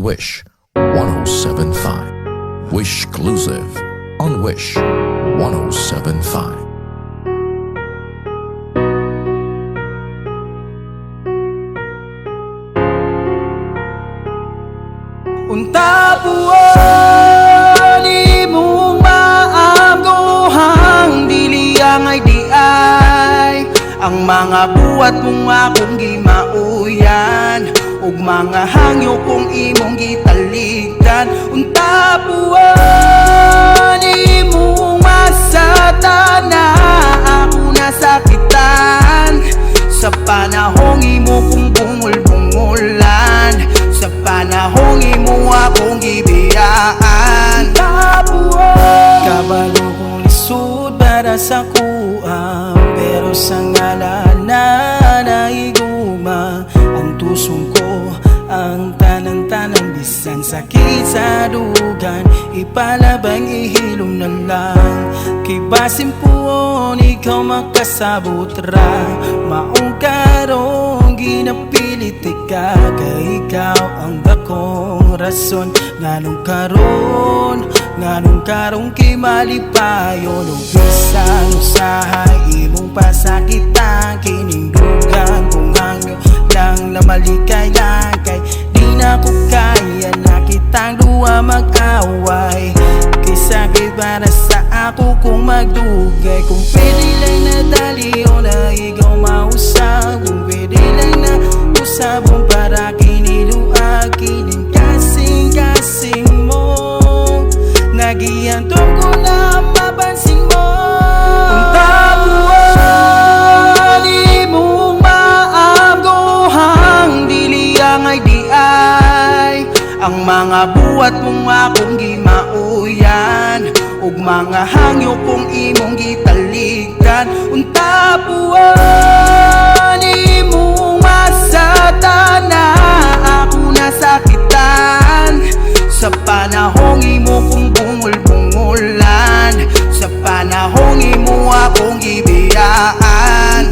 Wish 1075. Wish exclusive on Wish 1075. Unta buwan imong maamgohang dili angay di ay ang mga buhat mong akong gimauyan ug mga hangyo kong imong gitaligdan. Unta buwan imong masatan na ako nasakitan sa panahong imo kong bungol-bungulan, sa panahong imo akong gibiyaan. Kabalo kong lisod para sa kuam, pero sa ngalan na naiguma ang tusong ko, ang tanan-tanan bisan sakit sa dugan, ipalabang ihilom na lang. Kay basin puon ikaw makasabot ra, maong karong ginapilit ka, kay ikaw ang dakong rason. Nganong karong kay malipayon ug bisan usahay imong pasakitan, kinindungan kung hangyo lang na malikay lang, kay di na ko kaya na kitang duwa mag-away. Kay sakit para sa ako kung magdugay, kung pwede lang na dali o na ikaw mausap, kung pwede lang na usabong para kiniluag, kining kasing-kasing mo, nagihantong ko na mapansin mo. Kung tabuan imong maamgohang dili angay di ay ang mga buhat mong akong gimauyan ug mga hangyo kong imong gitaligdan. Unta buwan imong masatan na ako nasakitan sa panahong imo kong bungol-bungulan, sa panahong imo akong gibiyaan.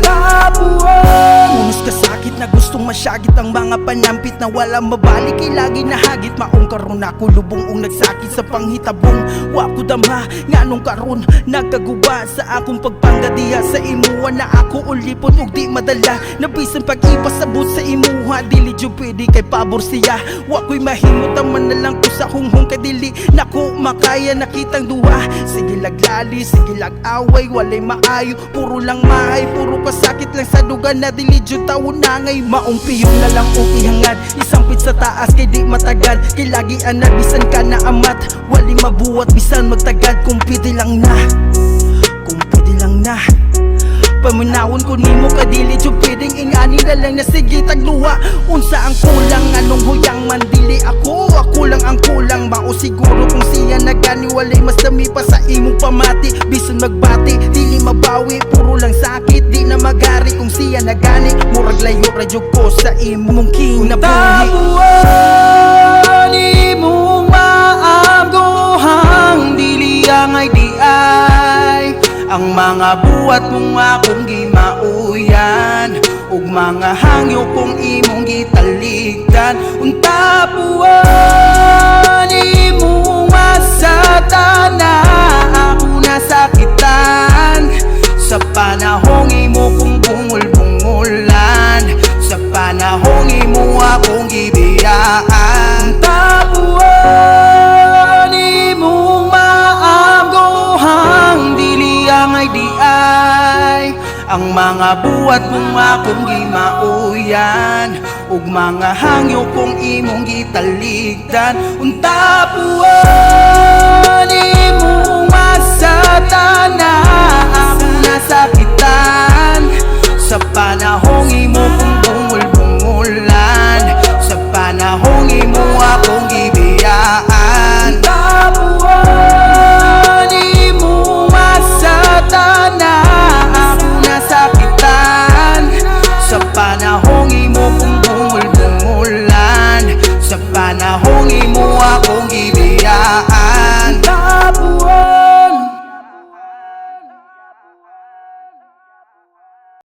Unos kasakit na gustong masyagit ang mga panampit na walang mabalik, kay lagi nahagit maong karon ako lubong ung nagsakit sa panghitabong. Wa ko damha nganong karon nagkaguba sa akong pagpanggadiha sa imuha na ako ulipot ug di madala, na bisan pag-ipasabot sa imuha dili jud pwede kay pabor siya. Wa ko'y mahimot man na lang ko sa hunghong kay dili nako makaya nakitang duha. Sige laglali, sige lag-away, walay maayo, puro lang mahay, puro pasakit lang sa dugan na dili jud tawo nangay. Maong piyong na lang o ihangad, isampit sa taas kay di matagad, kay lagi ana bisan ka na amat, wali mabuhat bisan magtagad. Kung pwede lang na, kung pwede lang na paminawon ko nimo ka dili jud pwedeng ingani na lang na sige tagluha. Unsa ang kulang anong huyang man dili ako lang ang kulang. Mao siguro kung siya nagani walay mas dami pa sa imong pamati, bisan magbati dili mabawi, puro lang sakit di na magari. Kung siya nagani murag layo ra jud ko sa imong kinabuhi. Tabuan imong maamgohang dili angay di ay ang mga buhat mong akong gimauyan ug mga hangyo kong imong gitaligdan. Unta buwan imong masatan na ako nasakitan sa panahong imo kong bungol-bungulan, sa panahong imo akong gibiyaan. Unta buwan imong maamgohang dili angay di ay ang mga buhat mong akong gimauyan ug mga hangyo kong imong gitaligdan. Unta buwan imong masatan na ako nasakitan